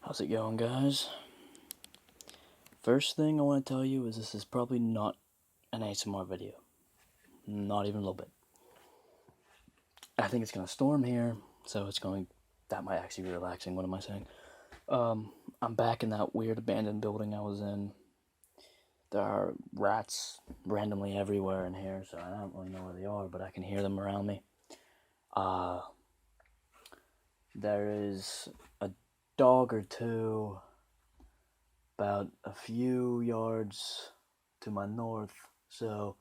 How's it going, guys? First thing I want to tell you is this is probably not an ASMR video. Not even a little bit. I think it's going to storm here, so that might actually be relaxing. What am I saying? I'm back in that weird abandoned building I was in. There are rats randomly everywhere in here, so I don't really know where they are, but I can hear them around me. There is a dog or two about a few yards to my north, so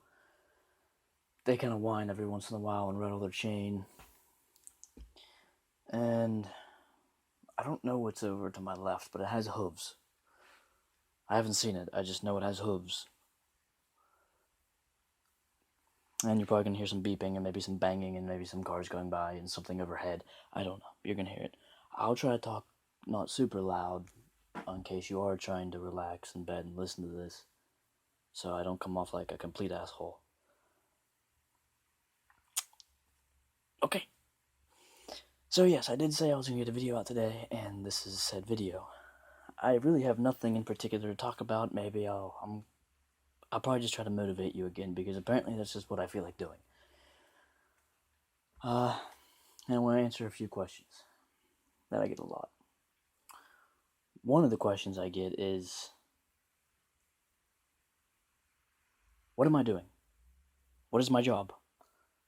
they kind of whine every once in a while and rattle their chain. And I don't know what's over to my left, but it has hooves. I haven't seen it, I just know it has hooves. And you're probably going to hear some beeping and maybe some banging and maybe some cars going by and something overhead. I don't know. You're going to hear it. I'll try to talk not super loud in case you are trying to relax in bed and listen to this, so I don't come off like a complete asshole. Okay. So yes, I did say I was going to get a video out today, and this is said video. I really have nothing in particular to talk about. Maybe I'll probably just try to motivate you again, because apparently that's just what I feel like doing. And I want to answer a few questions that I get a lot. One of the questions I get is, what am I doing? What is my job?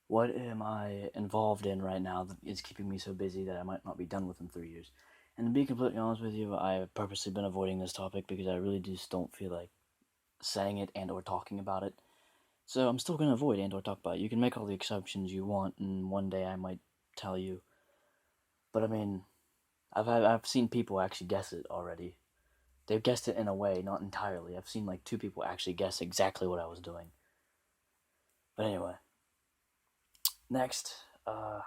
What am I involved in right now that is keeping me so busy that I might not be done with in 3 years? And to be completely honest with you, I've purposely been avoiding this topic because I really just don't feel like saying it and or talking about it. So I'm still going to avoid and or talk about it. You can make all the exceptions you want, and one day I might tell you. But I mean, I've seen people actually guess it already. They've guessed it in a way, not entirely. I've seen like 2 people actually guess exactly what I was doing. But anyway, next, I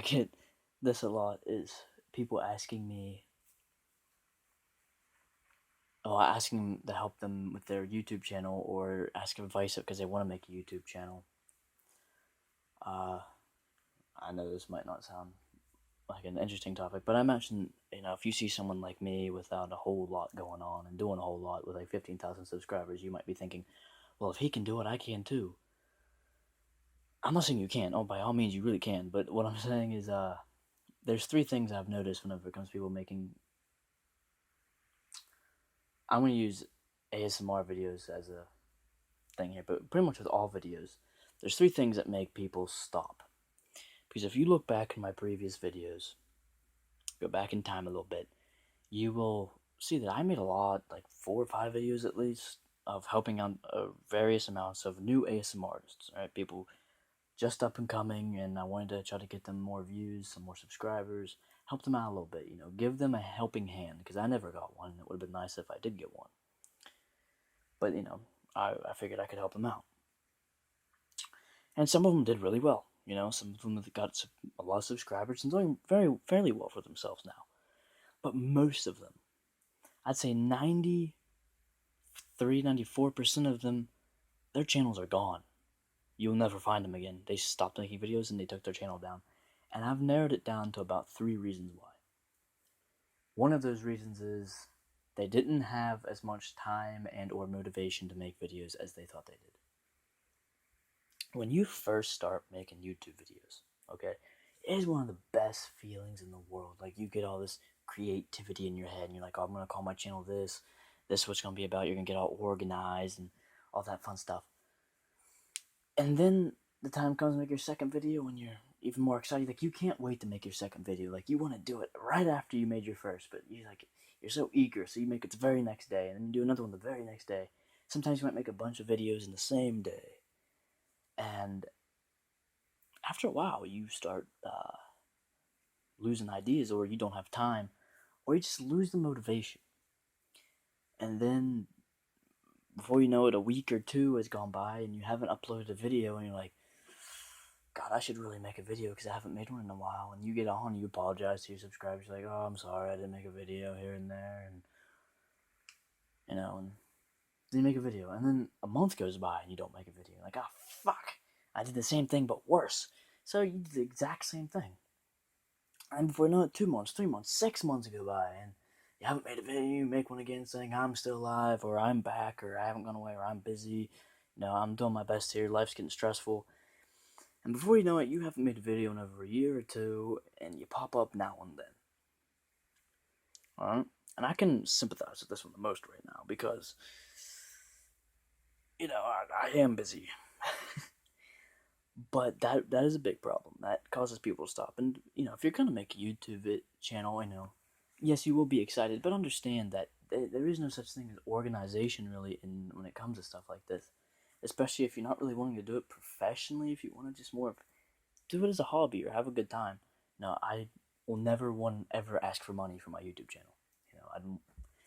get this a lot, is people asking me, asking to help them with their YouTube channel or ask advice because they want to make a YouTube channel. I know this might not sound like an interesting topic, but I imagine, if you see someone like me without a whole lot going on and doing a whole lot with like 15,000 subscribers, you might be thinking, well, if he can do it, I can too. I'm not saying you can't. Oh, by all means, you really can. But what I'm saying is, there's 3 things I've noticed whenever it comes to people making. I'm going to use ASMR videos as a thing here, but pretty much with all videos, there's 3 things that make people stop. Because if you look back in my previous videos, go back in time a little bit, you will see that I made a lot, like 4 or 5 videos at least, of helping out various amounts of new ASMR artists, right? People just up and coming, and I wanted to try to get them more views, some more subscribers, help them out a little bit, give them a helping hand, because I never got one, and it would have been nice if I did get one. But, I figured I could help them out. And some of them did really well. Some of them have got a lot of subscribers and doing fairly well for themselves now. But most of them, I'd say 94% of them, their channels are gone. You'll never find them again. They stopped making videos and they took their channel down. And I've narrowed it down to about 3 reasons why. One of those reasons is they didn't have as much time and or motivation to make videos as they thought they did. When you first start making YouTube videos, okay, it is one of the best feelings in the world. Like, you get all this creativity in your head, and you're like, oh, I'm going to call my channel this. This is what it's going to be about. You're going to get all organized and all that fun stuff. And then the time comes to make your second video, and you're even more excited. Like, you can't wait to make your second video. Like, you want to do it right after you made your first, but you're so eager, so you make it the very next day, and then you do another one the very next day. Sometimes you might make a bunch of videos in the same day. And after a while, you start losing ideas, or you don't have time, or you just lose the motivation. And then, before you know it, a week or 2 has gone by, and you haven't uploaded a video, and you're like, God, I should really make a video because I haven't made one in a while. And you get on, you apologize to your subscribers, you're like, oh, I'm sorry, I didn't make a video here and there, and and then you make a video, and then a month goes by and you don't make a video. You're like, oh, fuck, I did the same thing but worse. So you did the exact same thing. And before you know it, 2 months, 3 months, 6 months go by, and you haven't made a video, you make one again saying I'm still alive, or I'm back, or I haven't gone away, or I'm busy. I'm doing my best here. Life's getting stressful. And before you know it, you haven't made a video in over a year or two, and you pop up now and then. Alright? And I can sympathize with this one the most right now because, I am busy. But that is a big problem. That causes people to stop. And, if you're going to make a YouTube channel, yes, you will be excited, but understand that there is no such thing as organization, really, when it comes to stuff like this. Especially if you're not really wanting to do it professionally, if you want to just more of do it as a hobby or have a good time. No, I will never ever ask for money for my YouTube channel.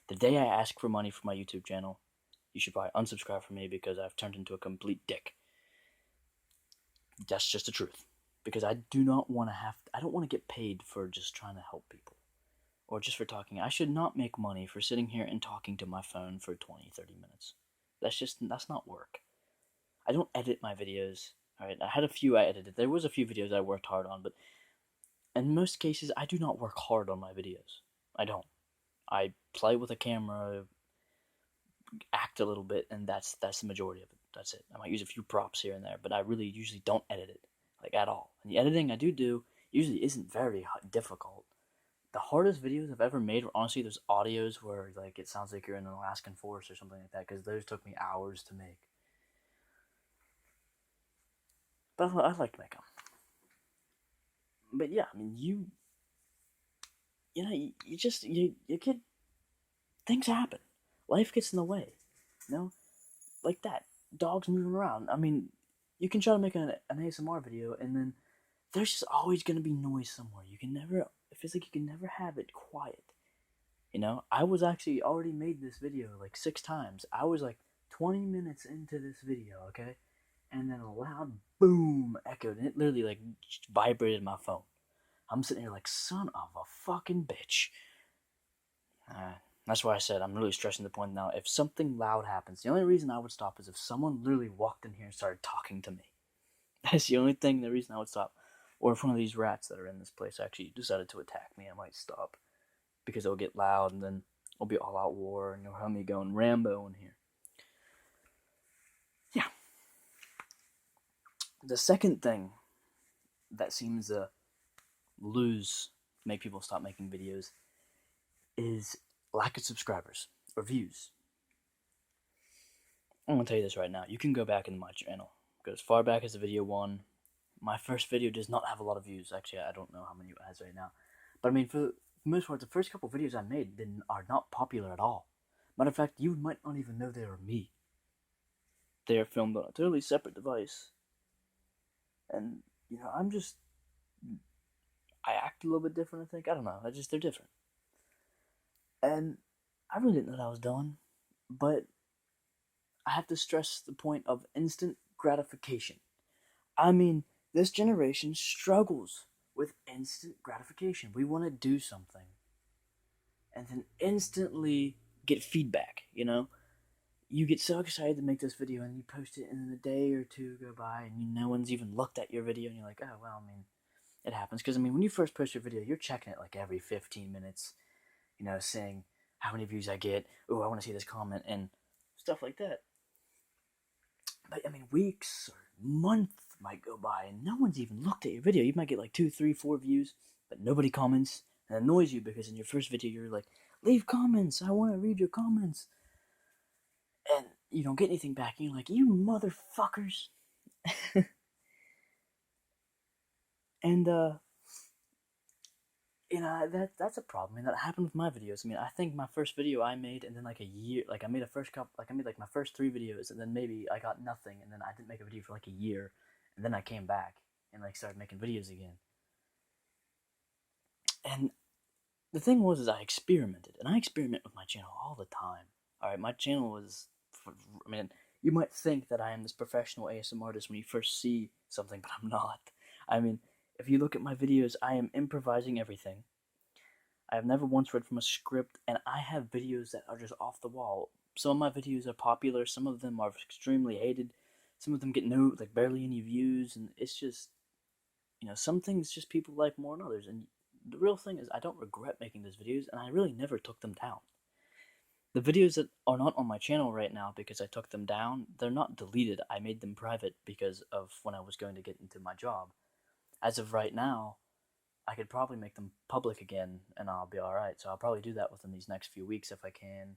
The day I ask for money for my YouTube channel, you should probably unsubscribe from me because I've turned into a complete dick. That's just the truth. Because I don't want to get paid for just trying to help people. Or just for talking. I should not make money for sitting here and talking to my phone for 20, 30 minutes. That's not work. I don't edit my videos. Alright, I had a few I edited. There was a few videos I worked hard on, but in most cases, I do not work hard on my videos. I don't. I play with a camera, act a little bit, and that's the majority of it. That's it. I might use a few props here and there, but I really usually don't edit it, at all. And the editing I do usually isn't very difficult. The hardest videos I've ever made were honestly those audios where it sounds like you're in an Alaskan forest or something like that, because those took me hours to make. But I like to make them. But yeah, I mean, you get things happen. Life gets in the way, like that. Dogs moving around. I mean, you can try to make an ASMR video, and then there's just always gonna be noise somewhere. It feels like you can never have it quiet. I was actually already made this video 6 times. I was 20 minutes into this video, okay? And then a loud boom echoed, and it literally vibrated my phone. I'm sitting here son of a fucking bitch. That's why I said I'm really stressing the point now. If something loud happens, the only reason I would stop is if someone literally walked in here and started talking to me. That's the reason I would stop. Or if one of these rats that are in this place actually decided to attack me, I might stop. Because it'll get loud, and then it'll be all out war, and you'll have me going Rambo in here. Yeah. The second thing that seems to make people stop making videos, is lack of subscribers or views. I'm gonna tell you this right now. You can go back into my channel, go as far back as the video 1. My first video does not have a lot of views. Actually, I don't know how many it has right now. But I mean, for the most part, the first couple videos I made are not popular at all. Matter of fact, you might not even know they were me. They are filmed on a totally separate device. And, I act a little bit different, I think. I don't know. They're different. And I really didn't know what I was doing. But I have to stress the point of instant gratification. I mean, this generation struggles with instant gratification. We want to do something and then instantly get feedback, You get so excited to make this video, and you post it, and then a day or two go by, and no one's even looked at your video, and you're like, oh, well, I mean, it happens. Because, I mean, when you first post your video, you're checking it every 15 minutes, saying how many views I get, oh, I want to see this comment, and stuff like that. But, I mean, weeks or months might go by, and no one's even looked at your video. You might get 2, 3, 4 views, but nobody comments. And it annoys you because in your first video, you're like, leave comments. I want to read your comments. And you don't get anything back. And you're like, you motherfuckers. And, that's a problem. And that happened with my videos. I mean, I think my first video I made, and then a year, I made my first 3 videos, and then maybe I got nothing, and then I didn't make a video for a year, and then I came back and started making videos again. And the thing was I experimented, and I experiment with my channel all the time. Alright, my channel was, you might think that I am this professional ASMR artist when you first see something, but I'm not. I mean, if you look at my videos, I am improvising everything. I have never once read from a script, and I have videos that are just off the wall. Some of my videos are popular, some of them are extremely hated, some of them get barely any views, and it's just, some things just people like more than others, and the real thing is I don't regret making those videos, and I really never took them down. The videos that are not on my channel right now because I took them down, they're not deleted. I made them private because of when I was going to get into my job. As of right now, I could probably make them public again, and I'll be alright. So I'll probably do that within these next few weeks if I can.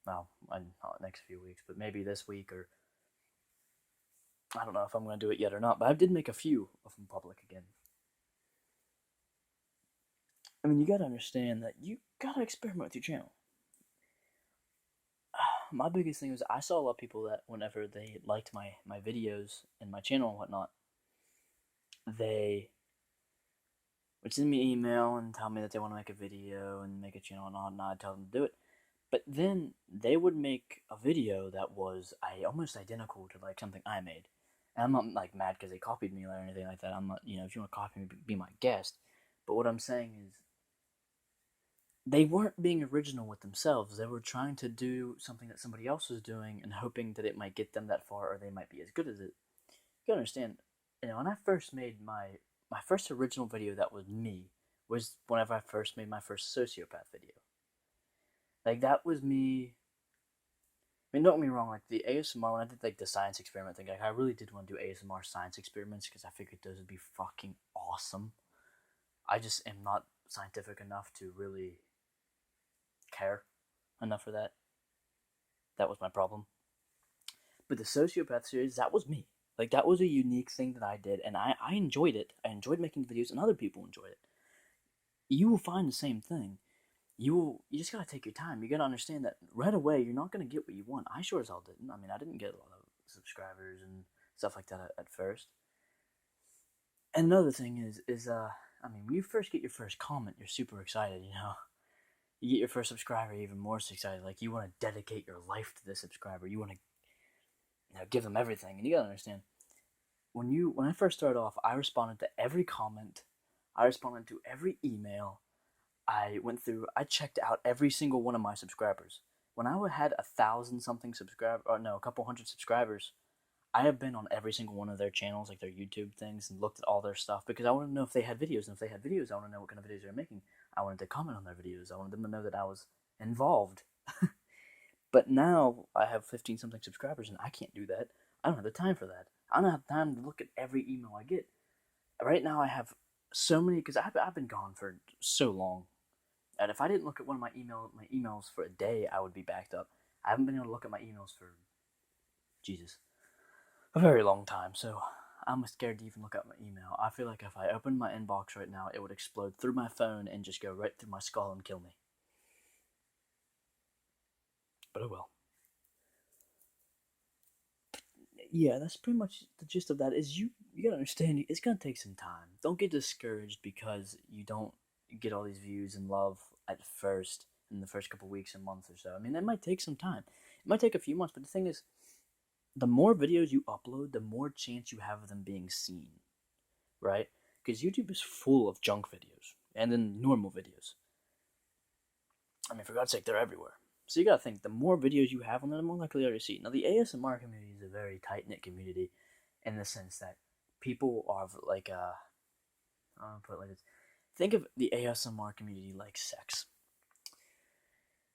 Well, not next few weeks, but maybe this week, or I don't know if I'm going to do it yet or not, but I did make a few of them public again. I mean, you gotta understand that you gotta experiment with your channel. My biggest thing was I saw a lot of people that whenever they liked my videos and my channel and whatnot, they would send me an email and tell me that they want to make a video and make a channel and all, and I'd tell them to do it. But then they would make a video that was almost identical to like something I made. And I'm not like mad because they copied me or anything like that. I'm not, if you want to copy me, be my guest. But what I'm saying is, they weren't being original with themselves. They were trying to do something that somebody else was doing and hoping that it might get them that far or they might be as good as it. You gotta understand, when I first made my first original video that was me was whenever I first made my first sociopath video. Like, that was me. I mean, don't get me wrong, like the ASMR, when I did like the science experiment thing, like I really did want to do ASMR science experiments because I figured those would be fucking awesome. I just am not scientific enough to really care enough for that. That was my problem. But the sociopath series, that was me. Like, that was a unique thing that I did, and I enjoyed it. I enjoyed making videos, and other people enjoyed it. You will find the same thing. You just gotta take your time. You gotta understand that right away you're not gonna get what you want. I sure as hell didn't. I mean, I didn't get a lot of subscribers and stuff like that at first. And another thing is I mean, when you first get your first comment, you're super excited, You get your first subscriber, you're even more excited. Like, you want to dedicate your life to this subscriber. You want to, give them everything. And you gotta understand, when I first started off, I responded to every comment. I responded to every email. I checked out every single one of my subscribers. When I had 1,000 something subscribers, or no, a couple hundred subscribers, I have been on every single one of their channels, like their YouTube things, and looked at all their stuff because I wanted to know if they had videos. And if they had videos, I want to know what kind of videos they're making. I wanted to comment on their videos. I wanted them to know that I was involved. But now I have 15 something subscribers, and I can't do that. I don't have the time for that. I don't have time to look at every email I get. Right now I have so many, because I've been gone for so long. And if I didn't look at one of my emails for a day, I would be backed up. I haven't been able to look at my emails for, Jesus, a very long time. So I'm scared to even look at my email. I feel like if I opened my inbox right now, it would explode through my phone and just go right through my skull and kill me. But oh well. Yeah, that's pretty much the gist of that. Is you gotta understand, it's gonna take some time. Don't get discouraged because you don't get all these views and love at first, in the first couple weeks and months or so. I mean, it might take some time. It might take a few months, but the thing is, the more videos you upload, the more chance you have of them being seen, right? Because YouTube is full of junk videos and then normal videos. I mean, for God's sake, they're everywhere. So you gotta think, the more videos you have on there, the more likely are to see. Now, the ASMR community is a very tight-knit community in the sense that people are like, I'll put it like this. Think of the ASMR community like sex.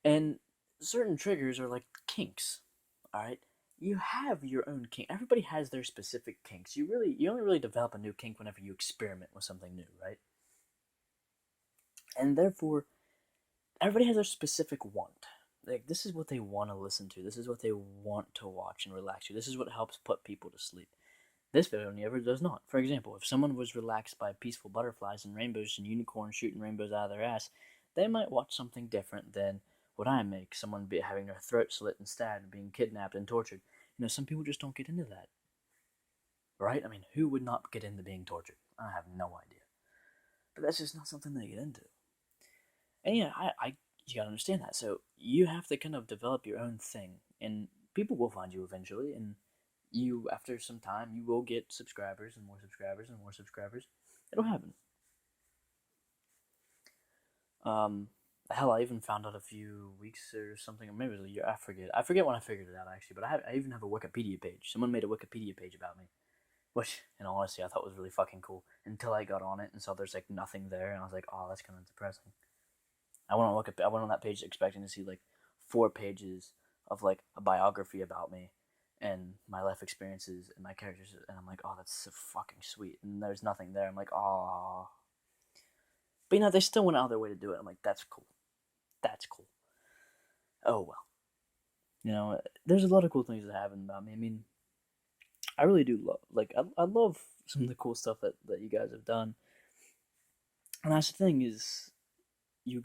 And certain triggers are like kinks, alright? You have your own kink. Everybody has their specific kinks. You only really develop a new kink whenever you experiment with something new, right? And therefore, everybody has their specific want. Like, this is what they want to listen to. This is what they want to watch and relax to. This is what helps put people to sleep. This video never does not. For example, if someone was relaxed by peaceful butterflies and rainbows and unicorns shooting rainbows out of their ass, they might watch something different than what I make. Someone having their throat slit and stabbed, being kidnapped and tortured. Some people just don't get into that. Right? I mean, who would not get into being tortured? I have no idea. But that's just not something they get into. And yeah, you gotta understand that. So you have to kind of develop your own thing, and people will find you eventually, and you, after some time, you will get subscribers and more subscribers and more subscribers. It'll happen. Hell, I even found out a few weeks or something, or maybe it was a year, I forget when I figured it out, actually, but I even have a Wikipedia page. Someone made a Wikipedia page about me. which, in all honesty, I thought was really fucking cool until I got on it and saw there's like nothing there, and I was like, oh, that's kind of depressing. I went on that page expecting to see like 4 pages of like a biography about me and my life experiences and my characters, and I'm like, oh, that's so fucking sweet, and there's nothing there. I'm like, oh, but they still went out of their way to do it. I'm like, that's cool. That's cool. Oh well. There's a lot of cool things that happen about me. I mean, I really do love, like, I love some of the cool stuff that you guys have done. And that's the thing is, you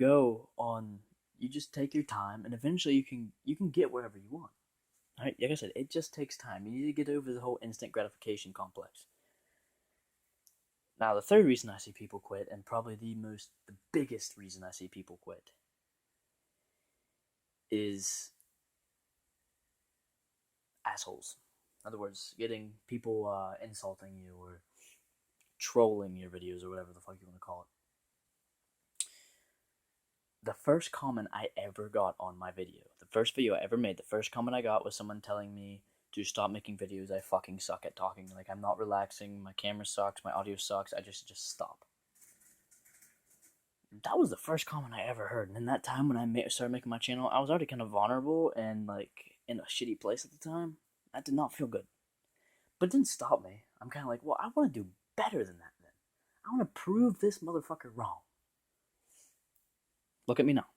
just take your time, and eventually you can get wherever you want. Right? Like I said, it just takes time. You need to get over the whole instant gratification complex. Now, the third reason I see people quit, and probably the biggest reason I see people quit, is assholes. In other words, getting people insulting you or trolling your videos or whatever the fuck you want to call it. The first comment I ever got on my video, the first video I ever made, the first comment I got was someone telling me to stop making videos. I fucking suck at talking. Like, I'm not relaxing. My camera sucks. My audio sucks. I just stop. That was the first comment I ever heard. And in that time when I started making my channel, I was already kind of vulnerable and like in a shitty place at the time. That did not feel good. But it didn't stop me. I'm kind of like, well, I want to do better than that then. I want to prove this motherfucker wrong. Look at me now.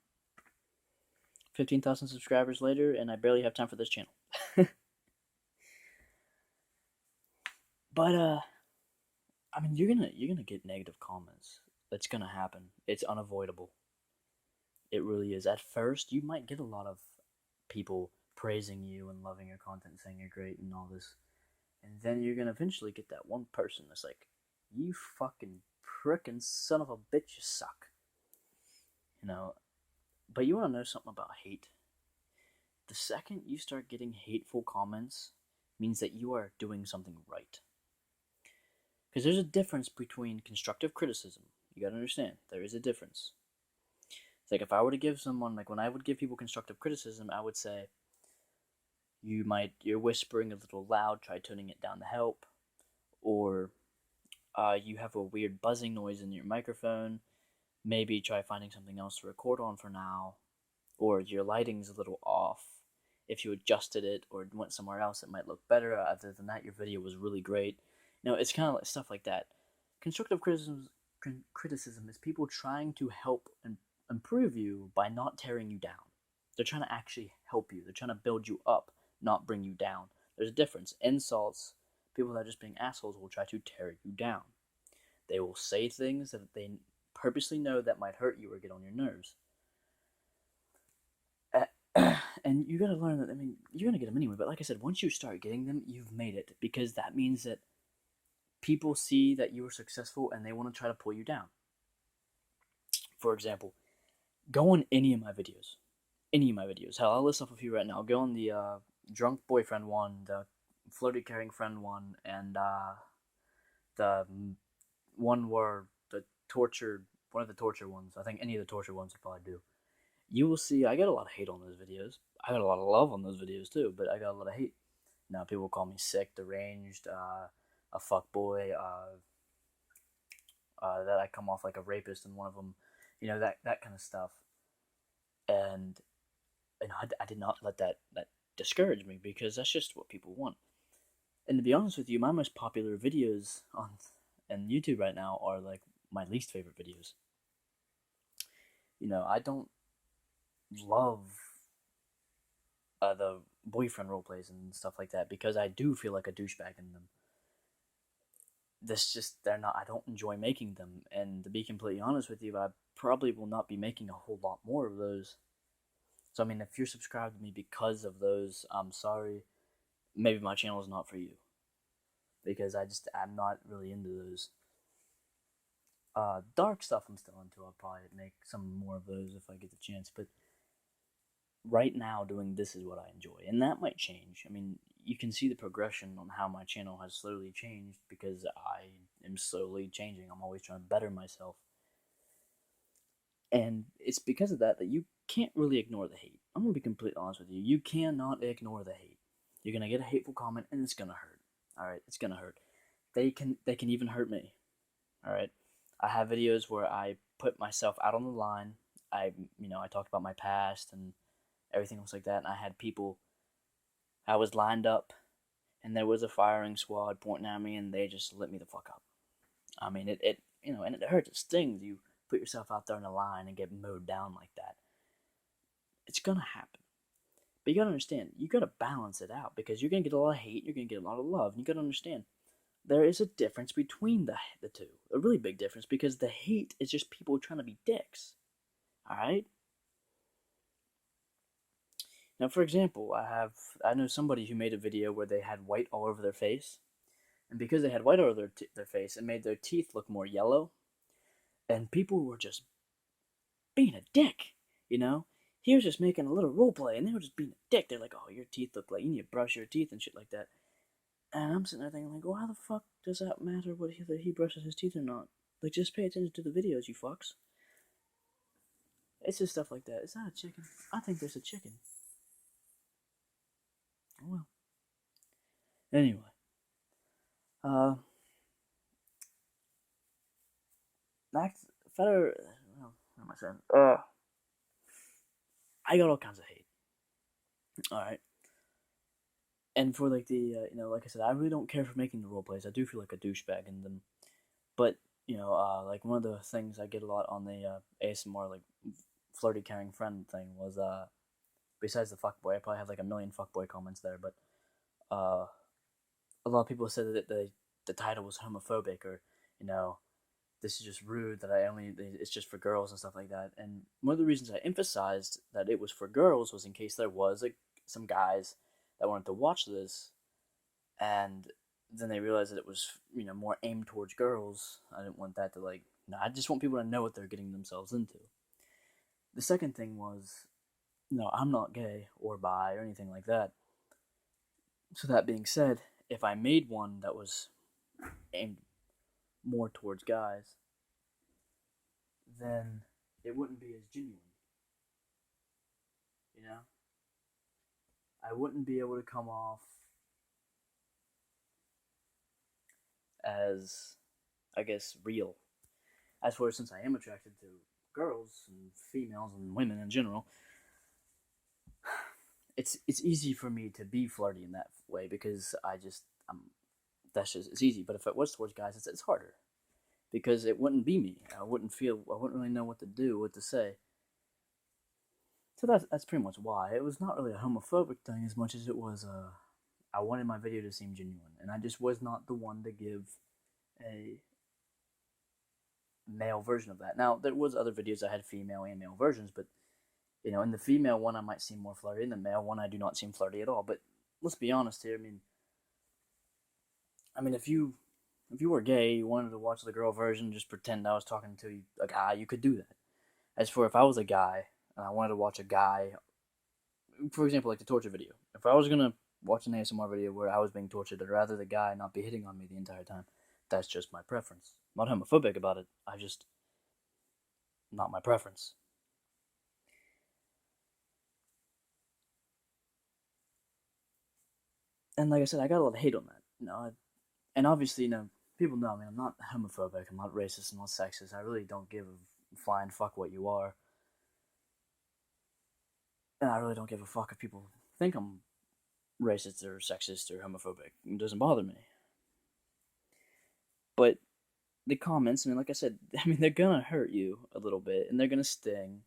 15,000 subscribers later, and I barely have time for this channel. But I mean, you're gonna get negative comments. That's gonna happen. It's unavoidable. It really is. At first, you might get a lot of people praising you and loving your content, saying you're great and all this, and then you're gonna eventually get that one person that's like, "You fucking frickin' son of a bitch, you suck." But you want to know something about hate? The second you start getting hateful comments means that you are doing something right. Because there's a difference between constructive criticism. You gotta understand, there is a difference. It's like if I were to give someone, like when I would give people constructive criticism, I would say, you're whispering a little loud, try tuning it down to help. Or you have a weird buzzing noise in your microphone, maybe try finding something else to record on for now. Or your lighting's a little off. If you adjusted it or went somewhere else, it might look better. Other than that, your video was really great. It's kind of like stuff like that. Constructive criticism is people trying to help and improve you by not tearing you down. They're trying to actually help you. They're trying to build you up, not bring you down. There's a difference. Insults, people that are just being assholes will try to tear you down. They will say things that they purposely know that might hurt you or get on your nerves. And you gotta learn that, I mean, you're gonna get them anyway, but like I said, once you start getting them, you've made it, because that means that people see that you are successful and they want to try to pull you down. For example, go on any of my videos. Hell, I'll list off a few right now. Go on the drunk boyfriend one, the flirty caring friend one, and the one where one of the torture ones. I think any of the torture ones will probably do. You will see I got a lot of hate on those videos. I got a lot of love on those videos too, but I got a lot of hate. Now people call me sick, deranged, a fuckboy, that I come off like a rapist in one of them, that kind of stuff. And I did not let that discourage me, because that's just what people want. And to be honest with you, my most popular videos on YouTube right now are like my least favorite videos. I don't love the boyfriend role plays and stuff like that, because I do feel like a douchebag in them. I don't enjoy making them, and to be completely honest with you, I probably will not be making a whole lot more of those. So I mean, if you're subscribed to me because of those, I'm sorry, maybe my channel is not for you, because I'm not really into those. Dark stuff I'm still into. I'll probably make some more of those if I get the chance, but right now doing this is what I enjoy, and that might change. I mean, you can see the progression on how my channel has slowly changed, because I am slowly changing. I'm always trying to better myself, and it's because of that you can't really ignore the hate. I'm gonna be completely honest with you. You cannot ignore the hate. You're gonna get a hateful comment, and it's gonna hurt. All right, it's gonna hurt. they can even hurt me. All right, I have videos where I put myself out on the line. I talked about my past and everything else like that, and I had people. I was lined up, and there was a firing squad pointing at me, and they just lit me the fuck up. I mean, and it hurts. It stings. You put yourself out there in a line and get mowed down like that. It's gonna happen. But you gotta understand, you gotta balance it out because you're gonna get a lot of hate, you're gonna get a lot of love, and you gotta understand there is a difference between the two, a really big difference, because the hate is just people trying to be dicks. All right. Now, for example, I know somebody who made a video where they had white all over their face, and because they had white all over their face, it made their teeth look more yellow, and people were just being a dick, you know. He was just making a little role play, and they were just being a dick. They're like, "Oh, your teeth look like you need to brush your teeth and shit like that." And I'm sitting there thinking, like, well, how the fuck does that matter whether he brushes his teeth or not? Like, just pay attention to the videos, you fucks. It's just stuff like that. Is that a chicken? I think there's a chicken. Oh well. Anyway, uh, next, Federer. Well, what am I saying? I got all kinds of hate. All right. And for like like I said, I really don't care for making the role plays. I do feel like a douchebag in them. But like one of the things I get a lot on the ASMR like flirty caring friend thing was besides the fuckboy, I probably have like a million fuckboy comments there, but uh, a lot of people said that the title was homophobic or you know this is just rude that it's just for girls and stuff like that. And one of the reasons I emphasized that it was for girls was in case there was like some guys that wanted to watch this and then they realized that it was more aimed towards girls. I didn't want that to like. No, I just want people to know what they're getting themselves into. The second thing was, no, I'm not gay or bi or anything like that. So that being said, if I made one that was aimed more towards guys, then it wouldn't be as genuine. You know, I wouldn't be able to come off as, I guess, real. As for since I am attracted to girls and females and women in general, it's easy for me to be flirty in that way because it's easy. But if it was towards guys, it's harder because it wouldn't be me. I wouldn't really know what to do, what to say. So that's pretty much why. It was not really a homophobic thing as much as it was I wanted my video to seem genuine, and I just was not the one to give a male version of that. Now there was other videos that had female and male versions, but in the female one I might seem more flirty, in the male one I do not seem flirty at all. But let's be honest here. I mean, if you were gay, you wanted to watch the girl version, just pretend I was talking to a guy, you could do that. As for if I was a guy and I wanted to watch a guy, for example, like the torture video, if I was gonna watch an ASMR video where I was being tortured, I'd rather the guy not be hitting on me the entire time. That's just my preference. I'm not homophobic about it. I just not my preference. And like I said, I got a lot of hate on that. And obviously, people know. I mean, I'm not homophobic. I'm not racist. I'm not sexist. I really don't give a flying fuck what you are. And I really don't give a fuck if people think I'm racist or sexist or homophobic. It doesn't bother me. But the comments, I mean, like I said, they're gonna hurt you a little bit and they're gonna sting.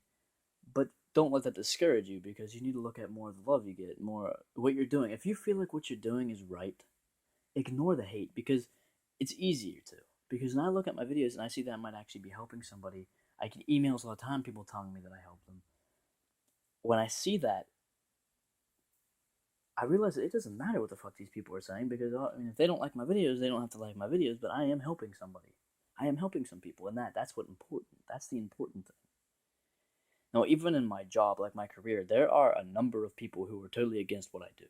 But don't let that discourage you because you need to look at more of the love you get, more what you're doing. If you feel like what you're doing is right, ignore the hate because it's easier to. Because when I look at my videos and I see that I might actually be helping somebody, I get emails all the time, people telling me that I help them. When I see that, I realize that it doesn't matter what the fuck these people are saying because if they don't like my videos, they don't have to like my videos. But I am helping somebody. I am helping some people, and that's what important. That's the important thing. Now, even in my job, like my career, there are a number of people who are totally against what I do.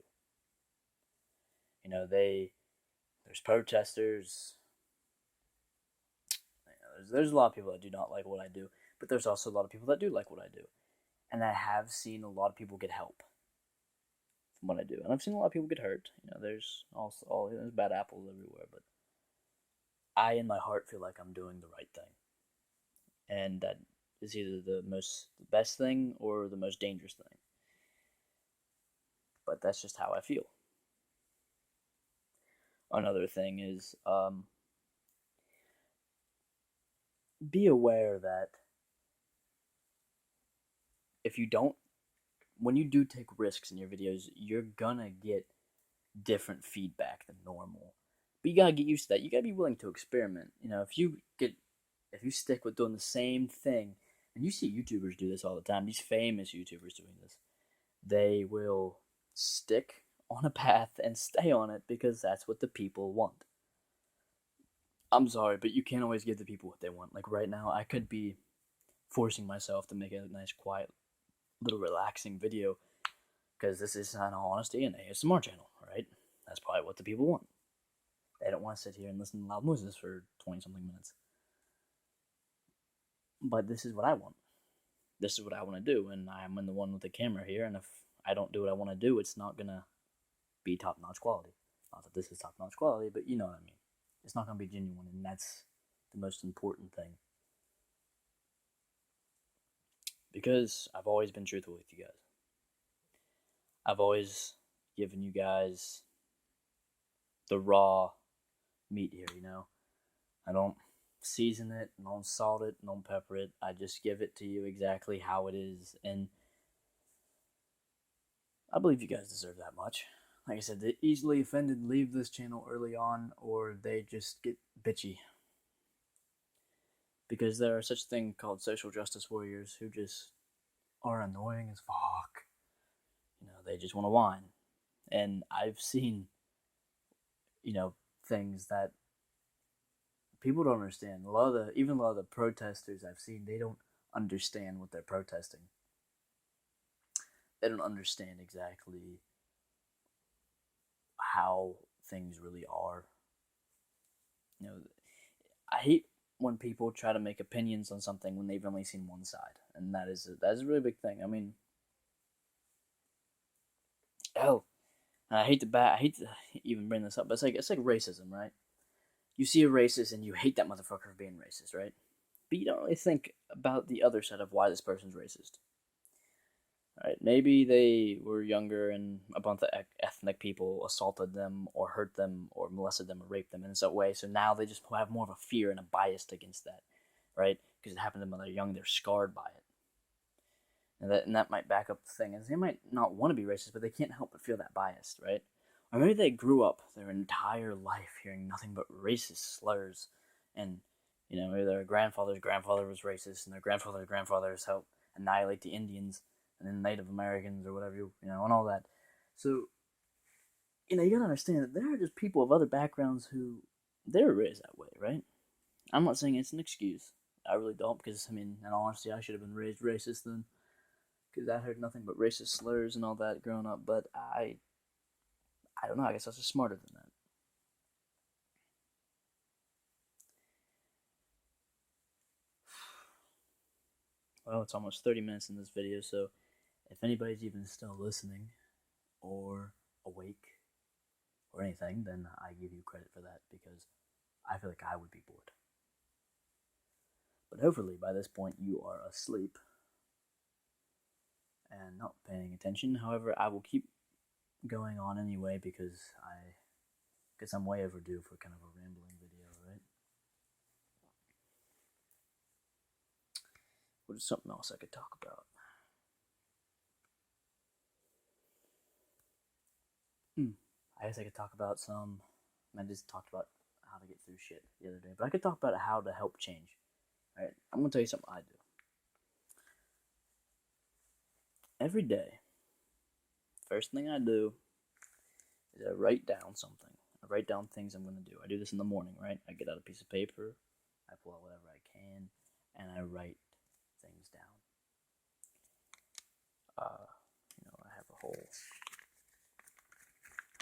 There's protesters. There's a lot of people that do not like what I do, but there's also a lot of people that do like what I do, and I have seen a lot of people get help from what I do, and I've seen a lot of people get hurt. There's also there's bad apples everywhere, but I in my heart feel like I'm doing the right thing, and that is either the best thing or the most dangerous thing. But that's just how I feel. Another thing is be aware that if you don't, when you do take risks in your videos, you're gonna get different feedback than normal. But you gotta get used to that. You gotta be willing to experiment. If you stick with doing the same thing, and you see YouTubers do this all the time, these famous YouTubers doing this, they will stick on a path and stay on it because that's what the people want. I'm sorry, but you can't always give the people what they want. Like right now, I could be forcing myself to make a nice, quiet, little relaxing video because this is, in all honesty, an ASMR channel, right? That's probably what the people want. They don't want to sit here and listen to loud noises for 20 something minutes. But this is what I want. This is what I want to do, and I'm in the one with the camera here, and if I don't do what I want to do, it's not going to be top-notch quality. Not that this is top-notch quality, but you know what I mean. It's not going to be genuine, and that's the most important thing. Because I've always been truthful with you guys. I've always given you guys the raw meat here, you know? I don't season it, don't salt it, don't pepper it. I just give it to you exactly how it is, and I believe you guys deserve that much. Like I said, the easily offended leave this channel early on, or they just get bitchy. Because there are such a thing called social justice warriors who just are annoying as fuck. You know, they just want to whine. And I've seen, things that people don't understand. Even a lot of the protesters I've seen, they don't understand what they're protesting. They don't understand exactly how things really are. You know, I hate when people try to make opinions on something when they've only seen one side, and that is a really big thing. I mean, I hate to even bring this up, but it's like racism, right? You see a racist and you hate that motherfucker for being racist, right? But you don't really think about the other side of why this person's racist. Right? Maybe they were younger and a bunch of ethnic people assaulted them or hurt them or molested them or raped them in some way. So now they just have more of a fear and a bias against that, right? Because it happened to them when they're young, they're scarred by it. And that might back up the thing. And they might not want to be racist, but they can't help but feel that bias, right? Or maybe they grew up their entire life hearing nothing but racist slurs. And, maybe their grandfather's grandfather was racist and their grandfather's grandfathers helped annihilate the Indians and then Native Americans or whatever, and all that. So, you gotta understand that there are just people of other backgrounds who they're raised that way, right? I'm not saying it's an excuse. I really don't, because, in all honesty, I should have been raised racist then, because I heard nothing but racist slurs and all that growing up, but I don't know, I guess I was just smarter than that. Well, it's almost 30 minutes in this video, so if anybody's even still listening or awake or anything, then I give you credit for that because I feel like I would be bored. But hopefully by this point you are asleep and not paying attention. However, I will keep going on anyway because I'm way overdue for kind of a rambling video, right? What is something else I could talk about? I guess I could talk about I just talked about how to get through shit the other day, but I could talk about how to help change. Alright, I'm gonna tell you something I do. Every day, first thing I do is I write down something. I write down things I'm gonna do. I do this in the morning, right? I get out a piece of paper, I pull out whatever I can, and I write things down. I have a whole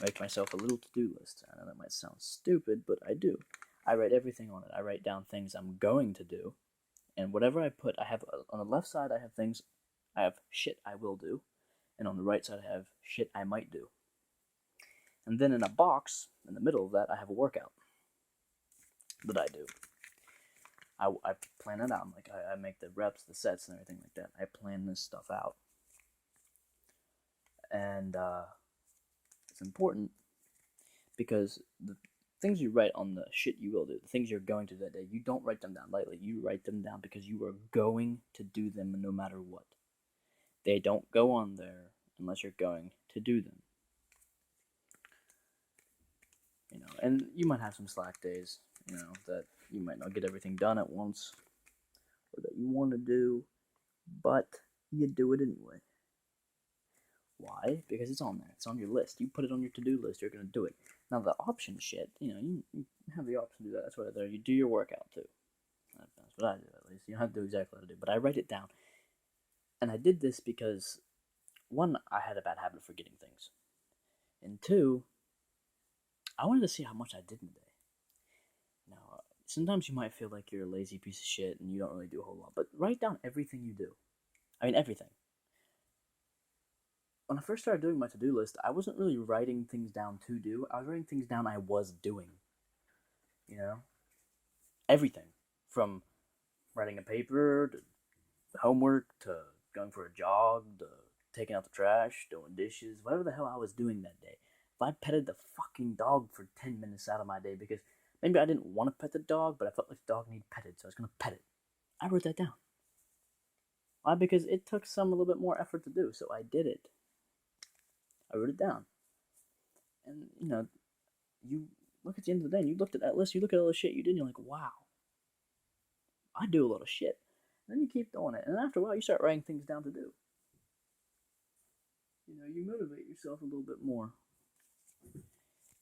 make myself a little to-do list. I know that might sound stupid, but I do. I write everything on it. I write down things I'm going to do, and whatever I put, I have on the left side, I have shit I will do, and on the right side, I have shit I might do. And then in a box in the middle of that, I have a workout. that I do. I plan it out. Like I make the reps, the sets, and everything like that. I plan this stuff out, and it's important because the things you write on the shit you will do, the things you're going to do that day, you don't write them down lightly. You write them down because you are going to do them no matter what. They don't go on there unless you're going to do them. You know, and you might have some slack days, you know, that you might not get everything done at once or that you want to do, but you do it anyway. Why? Because it's on there. It's on your list. You put it on your to-do list. You're going to do it. Now, the option shit, you know, you have the option to do that. That's what I do. You do your workout, too. That's what I do, at least. You don't have to do exactly what I do. But I write it down. And I did this because, one, I had a bad habit of forgetting things. And two, I wanted to see how much I did in a day. Now, sometimes you might feel like you're a lazy piece of shit and you don't really do a whole lot. But write down everything you do. I mean, everything. When I first started doing my to-do list, I wasn't really writing things down to do. I was writing things down I was doing. You know? Everything. From writing a paper, to homework, to going for a jog, to taking out the trash, doing dishes, whatever the hell I was doing that day. If I petted the fucking dog for 10 minutes out of my day because maybe I didn't want to pet the dog, but I felt like the dog needed petted, so I was going to pet it. I wrote that down. Why? Because it took a little bit more effort to do, so I did it. I wrote it down. And, you know, you look at the end of the day and you looked at that list, you look at all the shit you did, and you're like, wow, I do a lot of shit. And then you keep doing it. And after a while, you start writing things down to do. You know, you motivate yourself a little bit more.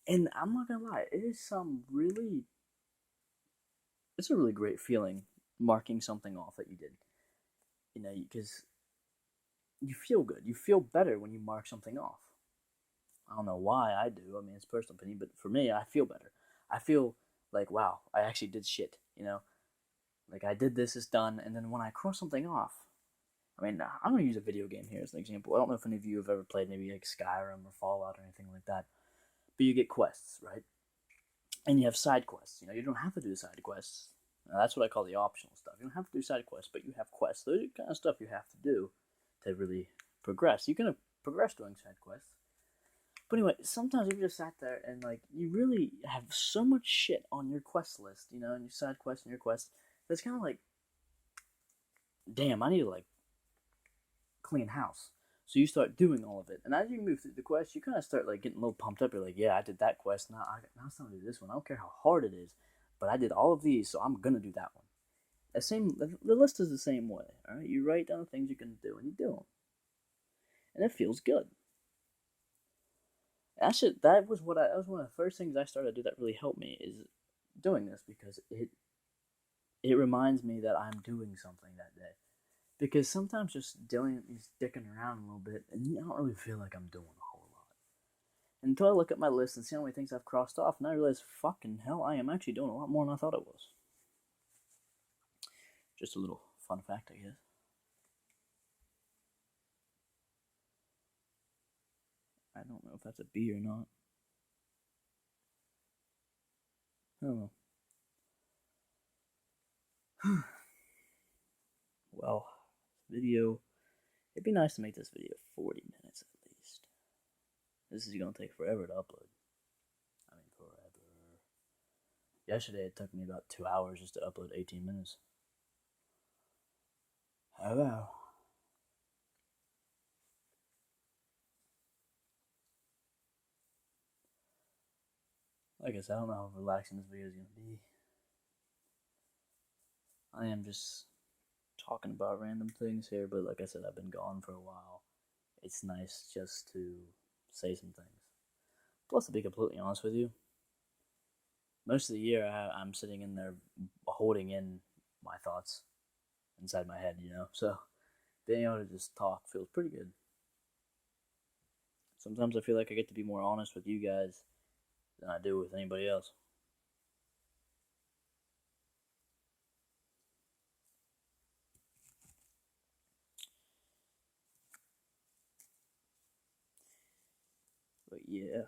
And I'm not gonna lie, it's a really great feeling marking something off that you did. You know, because you feel good. You feel better when you mark something off. I don't know why I do. I mean, it's personal opinion, but for me, I feel better. I feel like, wow, I actually did shit, you know? Like, I did this, it's done, and then when I cross something off, I mean, I'm going to use a video game here as an example. I don't know if any of you have ever played maybe like Skyrim or Fallout or anything like that, but you get quests, right? And you have side quests. You know, you don't have to do side quests. Now, that's what I call the optional stuff. You don't have to do side quests, but you have quests. Those are the kind of stuff you have to do to really progress. You can progress doing side quests. But anyway, sometimes you just sat there and like you really have so much shit on your quest list, you know, and your side quests and your quests. That's kind of like, damn, I need to like clean house. So you start doing all of it, and as you move through the quest, you kind of start like getting a little pumped up. You're like, yeah, I did that quest. Now it's time to do this one. I don't care how hard it is, but I did all of these, so I'm gonna do that one. The list is the same way. All right, you write down the things you're gonna do, and you do them, and it feels good. That was one of the first things I started to do that really helped me is doing this because it reminds me that I'm doing something that day. Because sometimes just dicking around a little bit, and I don't really feel like I'm doing a whole lot. Until I look at my list and see how many things I've crossed off, and I realize, fucking hell, I am actually doing a lot more than I thought I was. Just a little fun fact, I guess. I don't know if that's a B or not. I don't know. Well, video. It'd be nice to make this video 40 minutes at least. This is gonna take forever to upload. I mean, forever. Yesterday it took me about 2 hours just to upload 18 minutes. Hello. Like I said, I don't know how relaxing this video is gonna be. I am just talking about random things here, but like I said, I've been gone for a while. It's nice just to say some things. Plus, to be completely honest with you, most of the year I'm sitting in there holding in my thoughts inside my head, you know? So, being able to just talk feels pretty good. Sometimes I feel like I get to be more honest with you guys than I do with anybody else. But yeah.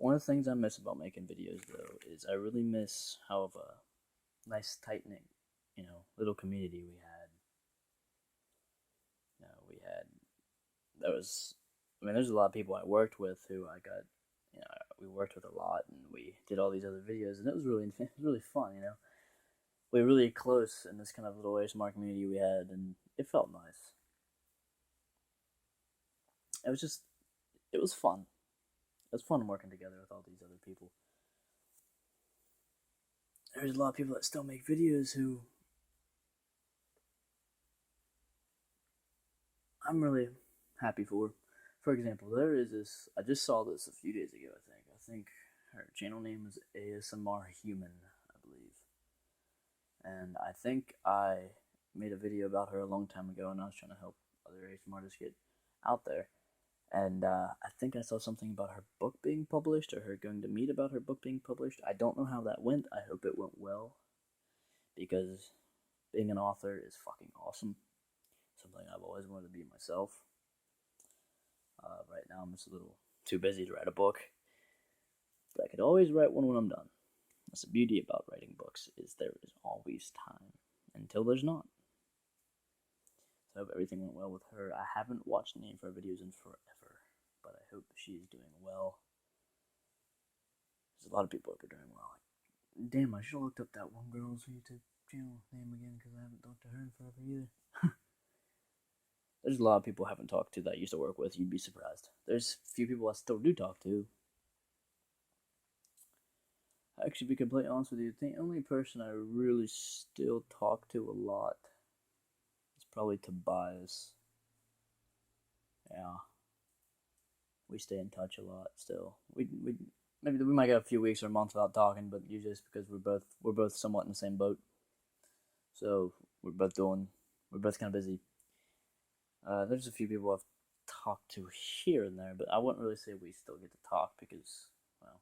One of the things I miss about making videos, though, is I really miss how of a nice, tight-knit, little community we had. There was, there's a lot of people I worked with who I got, we worked with a lot, and we did all these other videos, and it was really fun, We were really close in this kind of little ASMR community we had, and it felt nice. It was fun. It was fun working together with all these other people. There's a lot of people that still make videos who I'm really happy for. For example, there is this. I just saw this a few days ago. I think her channel name is ASMR Human, I believe. And I think I made a video about her a long time ago, and I was trying to help other ASMR artists get out there. And I think I saw something about her book being published, or her going to meet about her book being published. I don't know how that went. I hope it went well, because being an author is fucking awesome. Something I've always wanted to be myself. Right now I'm just a little too busy to write a book, but I could always write one when I'm done. That's the beauty about writing books, is there is always time, until there's not. So I hope everything went well with her. I haven't watched any of her videos in forever, but I hope she's doing well. There's a lot of people who are doing well. Damn, I should have looked up that one girl's YouTube channel name again, because I haven't talked to her in forever either. There's a lot of people I haven't talked to that I used to work with. You'd be surprised. There's a few people I still do talk to. Actually, to be completely honest with you, the only person I really still talk to a lot is probably Tobias. Yeah. We stay in touch a lot still. Maybe we might go a few weeks or a month without talking, but usually it's because we're both somewhat in the same boat. So we're both kind of busy. There's a few people I've talked to here and there, but I wouldn't really say we still get to talk because, well,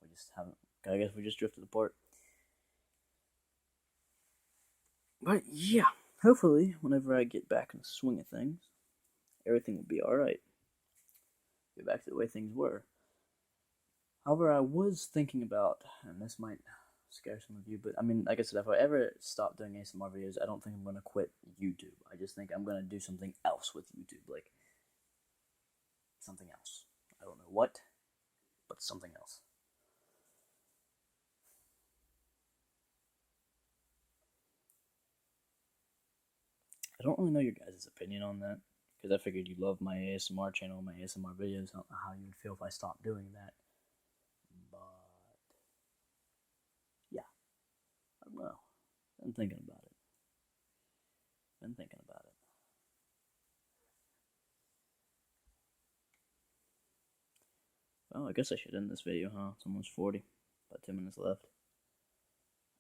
we just haven't. I guess we just drifted apart. But yeah, hopefully, whenever I get back in the swing of things, everything will be alright. Get back to the way things were. However, I was thinking about, and this might scare some of you, but like I said, if I ever stop doing ASMR videos, I don't think I'm going to quit YouTube. I just think I'm going to do something else with YouTube, like something else. I don't know what, but something else. I don't really know your guys' opinion on that, because I figured you love my ASMR channel, my ASMR videos. I don't know how you would feel if I stopped doing that. But yeah, I don't know. Been thinking about it. Well, I guess I should end this video, huh? It's almost 40. About 10 minutes left.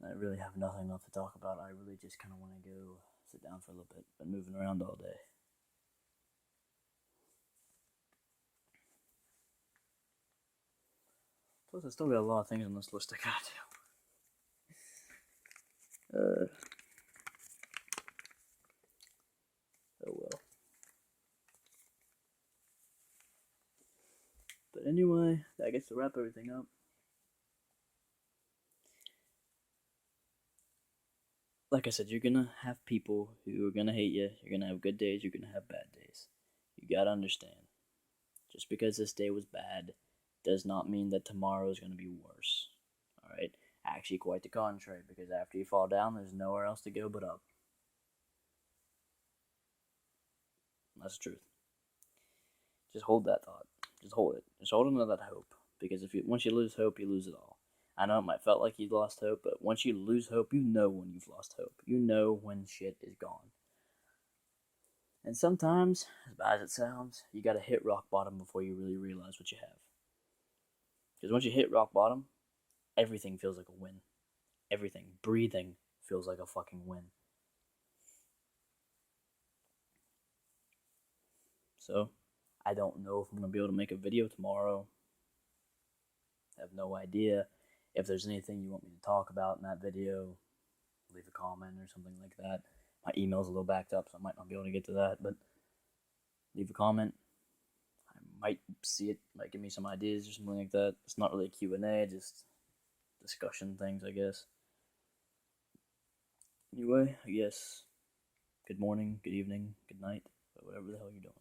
I really have nothing left to talk about. I really just kind of want to go sit down for a little bit. Been moving around all day. Plus, I still got a lot of things on this list I gotta do. Oh well. But anyway, I guess to wrap everything up. Like I said, you're gonna have people who are gonna hate you. You're gonna have good days. You're gonna have bad days. You gotta understand. Just because this day was bad does not mean that tomorrow is gonna be worse. Alright? Actually, quite the contrary, because after you fall down, there's nowhere else to go but up. That's the truth. Just hold that thought. Just hold it. Just hold on to that hope. Because once you lose hope, you lose it all. I know it might felt like you lost hope, but once you lose hope, you know when you've lost hope. You know when shit is gone. And sometimes, as bad as it sounds, you gotta hit rock bottom before you really realize what you have. Because once you hit rock bottom, everything feels like a win. Everything. Breathing feels like a fucking win. So, I don't know if I'm gonna be able to make a video tomorrow. I have no idea. If there's anything you want me to talk about in that video, leave a comment or something like that. My email's a little backed up, so I might not be able to get to that, but leave a comment. I might see it, might give me some ideas or something like that. It's not really a Q&A, just discussion things, I guess. Anyway, I guess good morning, good evening, good night, whatever the hell you're doing.